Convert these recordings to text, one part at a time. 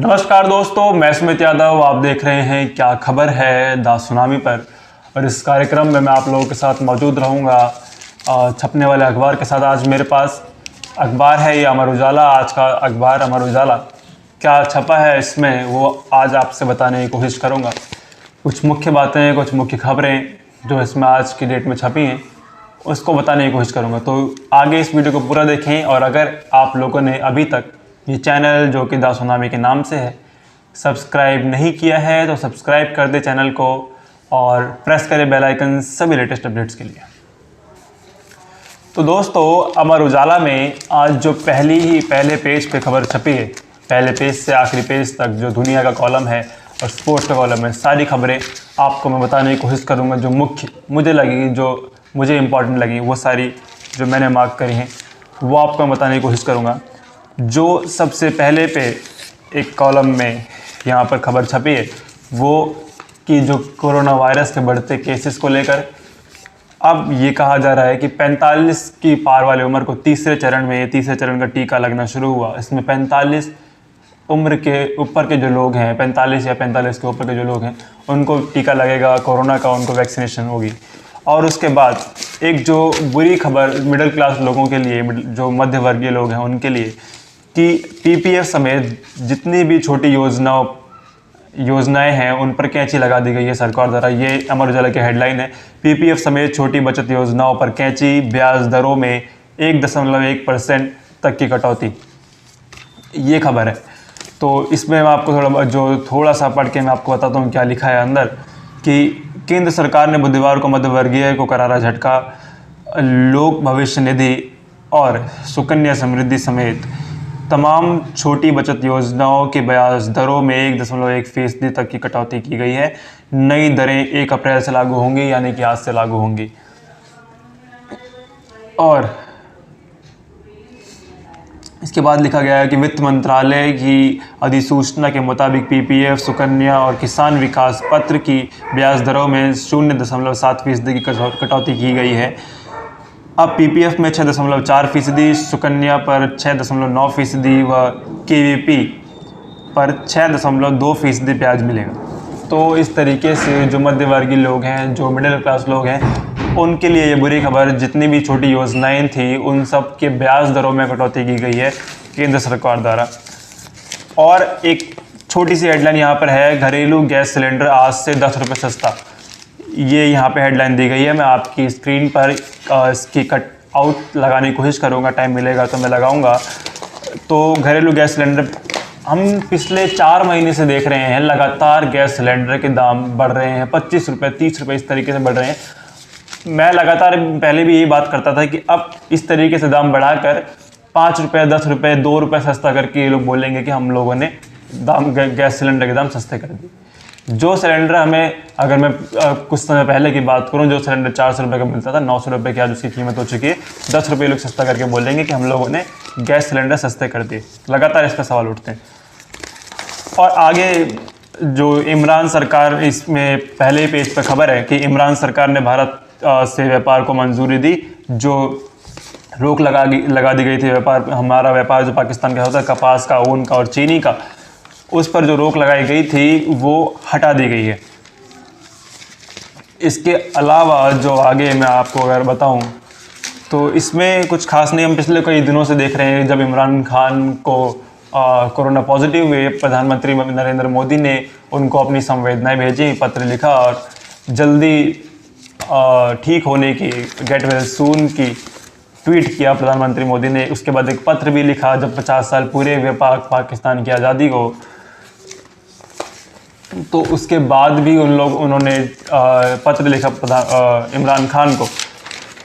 नमस्कार दोस्तों, मैं सुमित यादव। आप देख रहे हैं क्या खबर है द सुनामी पर। और इस कार्यक्रम में मैं आप लोगों के साथ मौजूद रहूँगा छपने वाले अखबार के साथ। आज मेरे पास अखबार है ये अमर उजाला। आज का अखबार अमर उजाला क्या छपा है इसमें वो आज आपसे बताने की कोशिश करूँगा। कुछ मुख्य बातें, कुछ मुख्य खबरें जो इसमें आज की डेट में छपी हैं उसको बताने की कोशिश करूँगा। तो आगे इस वीडियो को पूरा देखें। और अगर आप लोगों ने अभी तक ये चैनल जो कि द सुनामी के नाम से है सब्सक्राइब नहीं किया है तो सब्सक्राइब कर दे चैनल को और प्रेस करें बेल आइकन सभी लेटेस्ट अपडेट्स के लिए। तो दोस्तों, अमर उजाला में आज जो पहले पेज पे खबर छपी है, पहले पेज से आखिरी पेज तक जो दुनिया का कॉलम है और स्पोर्ट्स का कॉलम है, सारी खबरें आपको मैं बताने की कोशिश करूँगा। जो मुख्य मुझे लगी, जो मुझे इम्पॉर्टेंट लगी, वो सारी जो मैंने मार्क करी हैं वो आपको मैं बताने की कोशिश करूँगा। जो सबसे पहले पे एक कॉलम में यहाँ पर खबर छपी है वो कि जो कोरोना वायरस के बढ़ते केसेस को लेकर अब ये कहा जा रहा है कि 45 की पार वाली उम्र को तीसरे चरण का टीका लगना शुरू हुआ। इसमें 45 उम्र के ऊपर के जो लोग हैं, 45 या 45 के ऊपर के जो लोग हैं उनको टीका लगेगा कोरोना का, उनको वैक्सीनेशन होगी। और उसके बाद एक जो बुरी खबर मिडिल क्लास लोगों के लिए, जो मध्यवर्गीय लोग हैं उनके लिए, कि पीपीएफ समेत जितनी भी छोटी योजनाएं हैं उन पर कैंची लगा दी गई है सरकार द्वारा। ये अमर उजाला की हेडलाइन है, पीपीएफ समेत छोटी बचत योजनाओं पर कैंची, ब्याज दरों में 1.1% तक की कटौती, ये खबर है। तो इसमें मैं आपको थोड़ा सा पढ़ के मैं आपको बताता हूँ क्या लिखा है अंदर। कि केंद्र सरकार ने बुधवार को मध्यवर्गीय को करारा झटका। लोक भविष्य निधि और सुकन्या समृद्धि समेत तमाम छोटी बचत योजनाओं के ब्याज दरों में 1.1% तक की कटौती की गई है। नई दरें 1 अप्रैल से लागू होंगी, यानी कि आज से लागू होंगी। और इसके बाद लिखा गया है कि वित्त मंत्रालय की अधिसूचना के मुताबिक पीपीएफ, सुकन्या और किसान विकास पत्र की ब्याज दरों में 0.7% की कटौती की गई है। अब पीपीएफ में 6.4%, सुकन्या पर 6.9% व केवीपी पर 6.2% ब्याज मिलेगा। तो इस तरीके से जो मध्यवर्गीय लोग हैं, जो मिडिल क्लास लोग हैं, उनके लिए ये बुरी खबर। जितनी भी छोटी योजनाएं थी उन सब के ब्याज दरों में कटौती की गई है केंद्र सरकार द्वारा। और एक छोटी सी हेडलाइन यहाँ पर है, घरेलू गैस सिलेंडर आज से 10 रुपये सस्ता। ये यहाँ पे हेडलाइन दी गई है। मैं आपकी स्क्रीन पर इसकी कट आउट लगाने की कोशिश करूँगा, टाइम मिलेगा तो मैं लगाऊंगा। तो घरेलू गैस सिलेंडर हम पिछले 4 महीने से देख रहे हैं लगातार गैस सिलेंडर के दाम बढ़ रहे हैं, 25 रुपये, 30 रुपये, इस तरीके से बढ़ रहे हैं। मैं लगातार पहले भी यही बात करता था कि अब इस तरीके से दाम बढ़ाकर 5 रुपये, 10 रुपये, 2 रुपये सस्ता करके ये लोग बोलेंगे कि हम लोगों ने गैस सिलेंडर के दाम सस्ते कर दिए। जो सिलेंडर हमें, अगर मैं कुछ समय पहले की बात करूं, जो सिलेंडर 400 रुपये का मिलता था, 900 रुपये की आज उसकी कीमत हो चुकी है। 10 रुपये लोग सस्ता करके बोलेंगे कि हम लोगों ने गैस सिलेंडर सस्ते कर दिए। लगातार इस पर सवाल उठते हैं। और आगे जो इमरान सरकार, इसमें पहले पेज पर खबर है कि इमरान सरकार ने भारत से व्यापार को मंजूरी दी। जो रोक लगा दी गई थी हमारा व्यापार जो पाकिस्तान का होता है, कपास का, ऊन का और चीनी का, उस पर जो रोक लगाई गई थी वो हटा दी गई है। इसके अलावा जो आगे मैं आपको अगर बताऊं तो इसमें कुछ खास नहीं। हम पिछले कई दिनों से देख रहे हैं, जब इमरान खान को कोरोना पॉजिटिव हुए, प्रधानमंत्री नरेंद्र मोदी ने उनको अपनी संवेदनाएं भेजी, पत्र लिखा और जल्दी ठीक होने की, गेट वेल सून की ट्वीट किया प्रधानमंत्री मोदी ने। उसके बाद एक पत्र भी लिखा जब 50 साल पूरे हुए पाकिस्तान की आज़ादी को। तो उसके बाद भी उन्होंने पत्र लिखा इमरान खान को।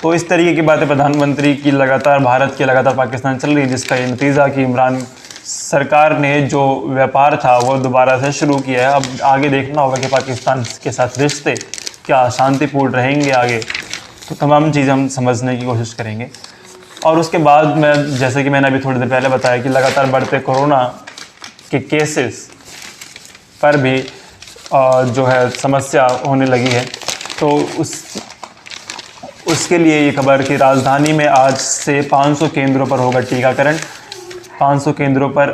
तो इस तरीके की बातें प्रधानमंत्री की लगातार, भारत की लगातार पाकिस्तान चल रही है, जिसका ये नतीजा कि इमरान सरकार ने जो व्यापार था वो दोबारा से शुरू किया है। अब आगे देखना होगा कि पाकिस्तान के साथ रिश्ते क्या शांतिपूर्ण रहेंगे आगे। तो तमाम चीज़ें हम समझने की कोशिश करेंगे। और उसके बाद मैं, जैसे कि मैंने अभी थोड़ी देर पहले बताया कि लगातार बढ़ते कोरोना के केसेस पर भी जो है समस्या होने लगी है। तो उसके लिए ये खबर कि राजधानी में आज से 500 केंद्रों पर होगा टीकाकरण। 500 केंद्रों पर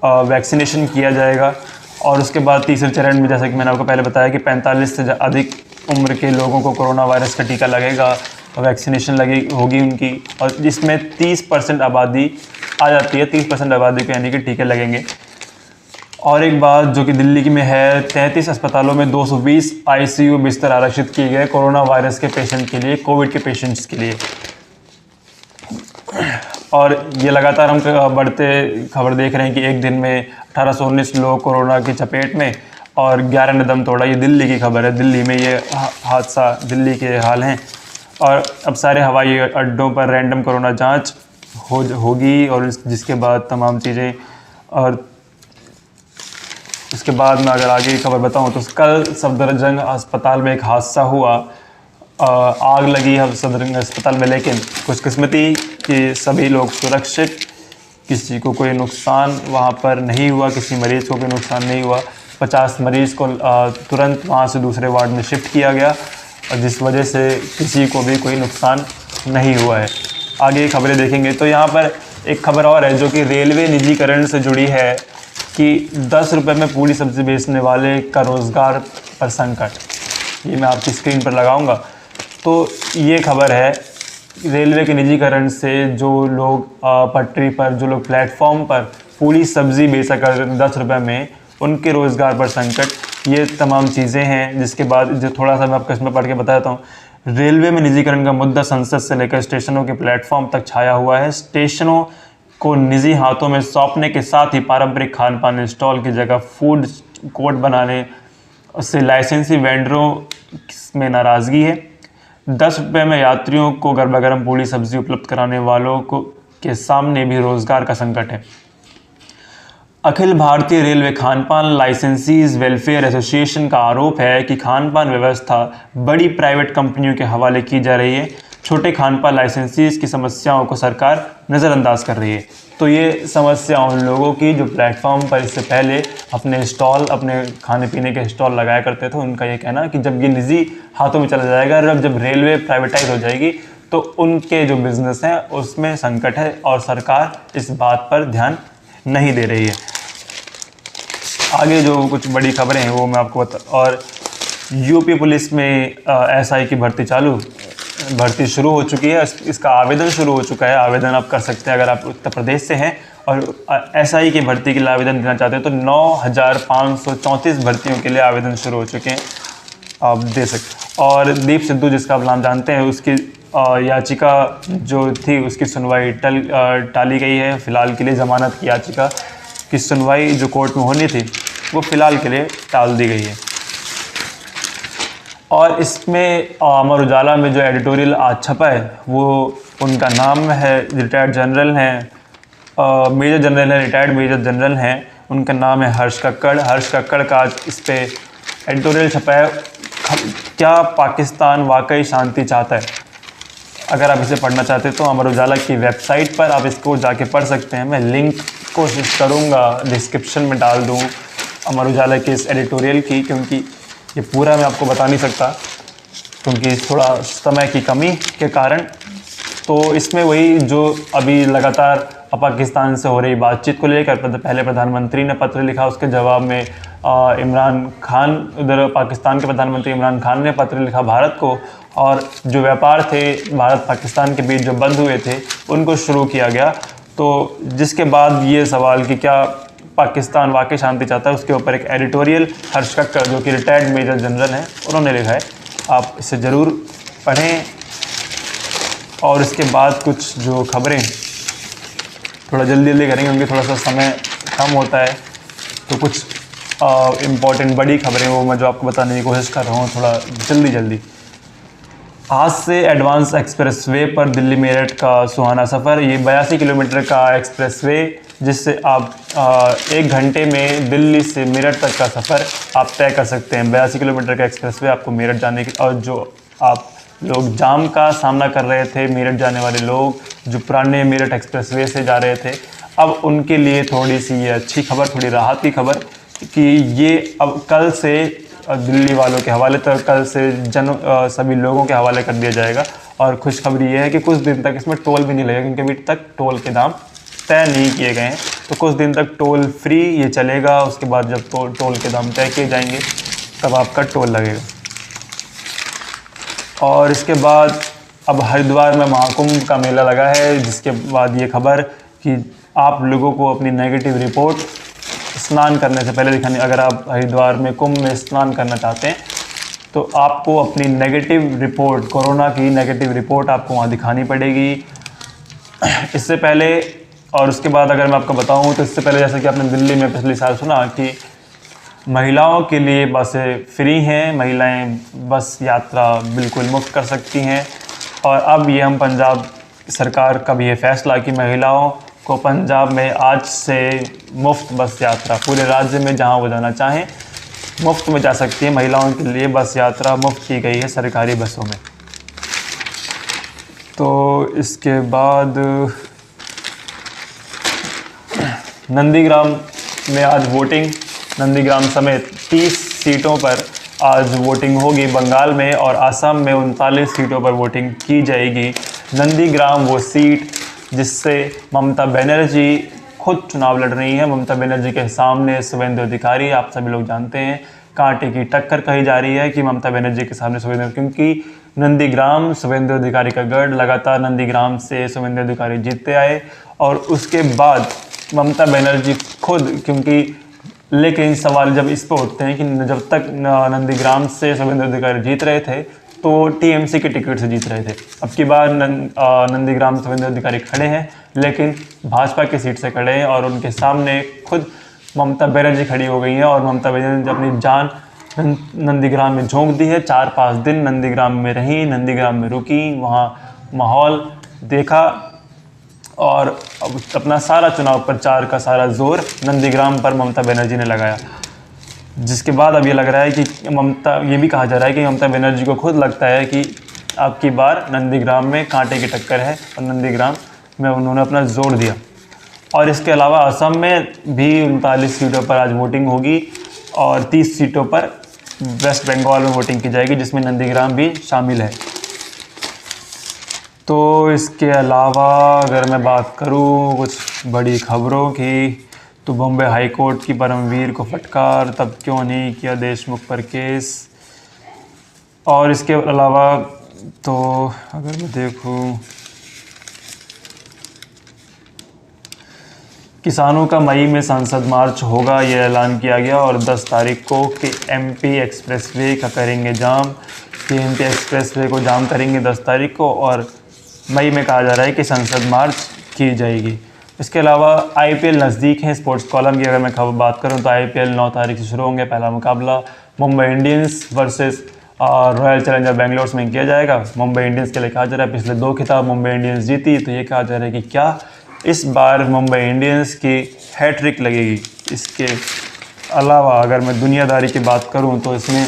वैक्सीनेशन किया जाएगा। और उसके बाद तीसरे चरण में, जैसा कि मैंने आपको पहले बताया, कि 45 से अधिक उम्र के लोगों को कोरोना वायरस का टीका लगेगा, वैक्सीनेशन होगी उनकी, और जिसमें 30% आबादी आ जाती है, 30% आबादी को यानी कि टीके लगेंगे। और एक बात जो कि दिल्ली की में है, 33 अस्पतालों में 220 ICU बिस्तर आरक्षित किए गए कोरोना वायरस के पेशेंट के लिए, कोविड के पेशेंट्स के लिए। और ये लगातार हम बढ़ते खबर देख रहे हैं कि एक दिन में 1819 लोग कोरोना की चपेट में और 11 ने दम तोड़ा। ये दिल्ली की खबर है, दिल्ली में ये हादसा, दिल्ली के हाल हैं। और अब सारे हवाई अड्डों पर रैंडम कोरोना जांच होगी, और जिसके बाद तमाम चीज़ें। और उसके बाद मैं अगर आगे की खबर बताऊं तो कल सफदरजंग अस्पताल में एक हादसा हुआ, आग लगी है सफदरजंग अस्पताल में, लेकिन खुशकिस्मती कि सभी लोग सुरक्षित, किसी को कोई नुकसान वहां पर नहीं हुआ, किसी मरीज़ को कोई नुकसान नहीं हुआ। 50 मरीज़ को तुरंत वहां से दूसरे वार्ड में शिफ्ट किया गया, और जिस वजह से किसी को भी कोई नुकसान नहीं हुआ है। आगे खबरें देखेंगे तो यहाँ पर एक खबर और है जो कि रेलवे निजीकरण से जुड़ी है कि 10 रुपये में पूरी सब्ज़ी बेचने वाले का रोज़गार पर संकट। ये मैं आपकी स्क्रीन पर लगाऊंगा। तो ये खबर है, रेलवे के निजीकरण से जो लोग पटरी पर, जो लोग प्लेटफॉर्म पर पूरी सब्ज़ी बेचा करते थे 10 रुपये में, उनके रोज़गार पर संकट। ये तमाम चीज़ें हैं। जिसके बाद जो थोड़ा सा मैं आपको इसमें पढ़ के बताता हूँ। रेलवे में निजीकरण का मुद्दा संसद से लेकर स्टेशनों के प्लेटफॉर्म तक छाया हुआ है। स्टेशनों को निजी हाथों में सौंपने के साथ ही पारंपरिक खान पान स्टॉल की जगह फूड कोर्ट बनाने से लाइसेंसी वेंडरों में नाराज़गी है। 10 रुपये में यात्रियों को गर्मा गर्म पूरी सब्जी उपलब्ध कराने वालों को के सामने भी रोजगार का संकट है। अखिल भारतीय रेलवे खानपान लाइसेंसीज वेलफेयर एसोसिएशन का आरोप है कि खानपान व्यवस्था बड़ी प्राइवेट कंपनियों के हवाले की जा रही है। छोटे खानपान लाइसेंसीज की समस्याओं को सरकार नज़रअंदाज कर रही है। तो ये समस्या उन लोगों की जो प्लेटफॉर्म पर इससे पहले अपने स्टॉल, अपने खाने पीने के स्टॉल लगाया करते थे, उनका ये कहना कि जब ये निजी हाथों में चला जाएगा, और जब रेलवे प्राइवेटाइज हो जाएगी तो उनके जो बिज़नेस हैं उसमें संकट है, और सरकार इस बात पर ध्यान नहीं दे रही है। आगे जो कुछ बड़ी खबरें हैं वो मैं आपको और यूपी पुलिस में SI की भर्ती शुरू हो चुकी है। इसका आवेदन शुरू हो चुका है। आवेदन आप कर सकते हैं अगर आप उत्तर प्रदेश से हैं और SI की भर्ती के लिए आवेदन देना चाहते हैं तो 9,534 भर्तियों के लिए आवेदन शुरू हो चुके हैं, आप दे सकते। और दीप सिद्धू, जिसका आप नाम जानते हैं, उसकी याचिका जो थी उसकी सुनवाई टाली गई है। फ़िलहाल के लिए ज़मानत की याचिका की सुनवाई जो कोर्ट में होनी थी वो फ़िलहाल के लिए टाल दी गई है। और इसमें अमर उजाला में जो एडिटोरियल आज छपा है वो, उनका नाम है, रिटायर्ड जनरल हैं, मेजर जनरल हैं, रिटायर्ड मेजर जनरल हैं, उनका नाम है हर्ष कक्कड़। हर्ष कक्कड़ का आज इस पर एडिटोरियल छपा है, क्या पाकिस्तान वाकई शांति चाहता है। अगर आप इसे पढ़ना चाहते हैं तो अमर उजाला की वेबसाइट पर आप इसको जाके पढ़ सकते हैं। मैं लिंक कोशिश करूँगा डिस्क्रिप्शन में डाल दूँ अमर उजाला के इस एडिटोरियल की, क्योंकि ये पूरा मैं आपको बता नहीं सकता क्योंकि थोड़ा समय की कमी के कारण। तो इसमें वही जो अभी लगातार पाकिस्तान से हो रही बातचीत को लेकर पहले प्रधानमंत्री ने पत्र लिखा, उसके जवाब में इमरान खान, उधर पाकिस्तान के प्रधानमंत्री इमरान खान ने पत्र लिखा भारत को, और जो व्यापार थे भारत पाकिस्तान के बीच जो बंद हुए थे उनको शुरू किया गया। तो जिसके बाद ये सवाल कि क्या पाकिस्तान वाकई शांति चाहता है, उसके ऊपर एक एडिटोरियल हर्ष कक्कड़ जो कि रिटायर्ड मेजर जनरल हैं उन्होंने लिखा है। आप इसे ज़रूर पढ़ें। और इसके बाद कुछ जो खबरें थोड़ा जल्दी करेंगे क्योंकि थोड़ा सा समय कम होता है, तो कुछ इम्पॉर्टेंट बड़ी खबरें वो मैं जो आपको बताने की कोशिश कर रहा हूँ थोड़ा जल्दी। आज से एडवांस एक्सप्रेसवे पर दिल्ली मेरठ का सुहाना सफ़र। ये 82 किलोमीटर का एक्सप्रेसवे जिससे आप 1 घंटे में दिल्ली से मेरठ तक का सफ़र आप तय कर सकते हैं। 82 किलोमीटर का एक्सप्रेसवे आपको मेरठ जाने की, और जो आप लोग जाम का सामना कर रहे थे, मेरठ जाने वाले लोग जो पुराने मेरठ एक्सप्रेसवे से जा रहे थे, अब उनके लिए थोड़ी सी ये अच्छी खबर, थोड़ी राहत की खबर कि ये अब कल से दिल्ली वालों के हवाले तक, कल से सभी लोगों के हवाले कर दिया जाएगा। और खुशखबरी ये है कि कुछ दिन तक इसमें टोल भी नहीं लगेगा क्योंकि अभी तक टोल के दाम तय नहीं किए गए हैं। तो कुछ दिन तक टोल फ्री ये चलेगा, उसके बाद जब टोल के दाम तय किए जाएंगे तब आपका टोल लगेगा। और इसके बाद अब हरिद्वार में महाकुंभ का मेला लगा है, जिसके बाद ये खबर कि आप लोगों को अपनी नेगेटिव रिपोर्ट स्नान करने से पहले दिखानी। अगर आप हरिद्वार में कुंभ में स्नान करना चाहते हैं तो आपको अपनी नेगेटिव रिपोर्ट, कोरोना की नेगेटिव रिपोर्ट आपको वहाँ दिखानी पड़ेगी इससे पहले। और उसके बाद अगर मैं आपको बताऊँ तो इससे पहले जैसे कि आपने दिल्ली में पिछले साल सुना कि महिलाओं के लिए बसें फ्री हैं, महिलाएं बस यात्रा बिल्कुल मुफ्त कर सकती हैं। और अब ये हम पंजाब सरकार का भी ये फैसला कि महिलाओं को पंजाब में आज से मुफ्त बस यात्रा, पूरे राज्य में जहां वो जाना चाहें मुफ्त में जा सकती है। महिलाओं के लिए बस यात्रा मुफ्त की गई है सरकारी बसों में। तो इसके बाद नंदीग्राम में आज वोटिंग, नंदीग्राम समेत 30 सीटों पर आज वोटिंग होगी बंगाल में, और आसाम में 39 सीटों पर वोटिंग की जाएगी। नंदीग्राम वो सीट जिससे ममता बनर्जी खुद चुनाव लड़ रही हैं। ममता बनर्जी के सामने शुभेंदु अधिकारी, आप सभी लोग जानते हैं, कांटे की टक्कर कही जा रही है कि ममता बनर्जी के सामने शुभेंदु, क्योंकि नंदीग्राम शुभेंदु अधिकारी का गढ़, लगातार नंदीग्राम से शुभेंदु अधिकारी जीतते आए। और उसके बाद ममता बनर्जी खुद, क्योंकि लेकिन सवाल जब इस पर उठते हैं कि जब तक नंदीग्राम से शुभेंदु अधिकारी जीत रहे थे तो टीएमसी के टिकट से जीत रहे थे। अब की बार नंदीग्राम से शुभेंदु अधिकारी खड़े हैं, लेकिन भाजपा की सीट से खड़े हैं और उनके सामने खुद ममता बनर्जी खड़ी हो गई हैं। और ममता बनर्जी अपनी जान नंदीग्राम में झोंक दी है। 4-5 दिन नंदीग्राम में रही, नंदीग्राम में रुकी, वहाँ माहौल देखा और अब अपना सारा चुनाव प्रचार का सारा जोर नंदीग्राम पर ममता बनर्जी ने लगाया। जिसके बाद अब ये लग रहा है कि ये भी कहा जा रहा है कि ममता बनर्जी को खुद लगता है कि अब की बार नंदीग्राम में कांटे की टक्कर है और नंदीग्राम में उन्होंने अपना जोर दिया। और इसके अलावा असम में भी 39 सीटों पर आज वोटिंग होगी और 30 सीटों पर वेस्ट बंगाल में वोटिंग की जाएगी, जिसमें नंदीग्राम भी शामिल है। तो इसके अलावा अगर मैं बात करूं कुछ बड़ी खबरों की, तो बॉम्बे हाई कोर्ट की परमवीर को फटकार, तब क्यों नहीं किया देशमुख पर केस। और इसके अलावा तो अगर मैं देखूं, किसानों का मई में संसद मार्च होगा, ये ऐलान किया गया। और 10 तारीख को कि एमपी एक्सप्रेसवे का करेंगे जाम, कि एमपी एक्सप्रेसवे को जाम करेंगे 10 तारीख को, और मई में कहा जा रहा है कि संसद मार्च की जाएगी। इसके अलावा आईपीएल नज़दीक है। स्पोर्ट्स कॉलम की अगर मैं खबर बात करूं तो आईपीएल 9 तारीख से शुरू होंगे। पहला मुकाबला Mumbai Indians versus royal challenger Bangalore में किया जाएगा। मुंबई इंडियंस के लिए कहा जा रहा है पिछले 2 खिताब मुंबई इंडियंस जीती, तो ये कहा जा रहा है कि क्या इस बार मुंबई इंडियंस की हैट्रिक लगेगी। इसके अलावा अगर मैं दुनियादारी की बात करूं तो इसमें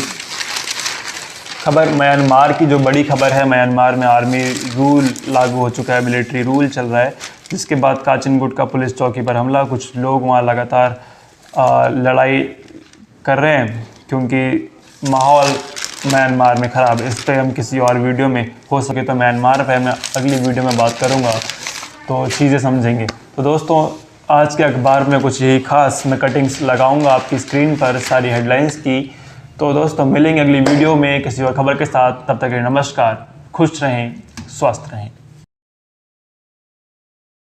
खबर म्यांमार की, जो बड़ी खबर है, म्यांमार में आर्मी रूल लागू हो चुका है, मिलिट्री रूल चल रहा है, जिसके बाद काचिनगुट का पुलिस चौकी पर हमला। कुछ लोग वहाँ लगातार लड़ाई कर रहे हैं क्योंकि माहौल म्यांमार में ख़राब है। इस पर हम किसी और वीडियो में, हो सके तो म्यांमार पर मैं अगली वीडियो में बात करूँगा, तो चीज़ें समझेंगे। तो दोस्तों, आज के अखबार में कुछ यही खास मैं कटिंग्स लगाऊंगा आपकी स्क्रीन पर सारी हेडलाइंस की। तो दोस्तों, मिलेंगे अगली वीडियो में किसी और खबर के साथ। तब तक के लिए नमस्कार, खुश रहें, स्वस्थ रहें।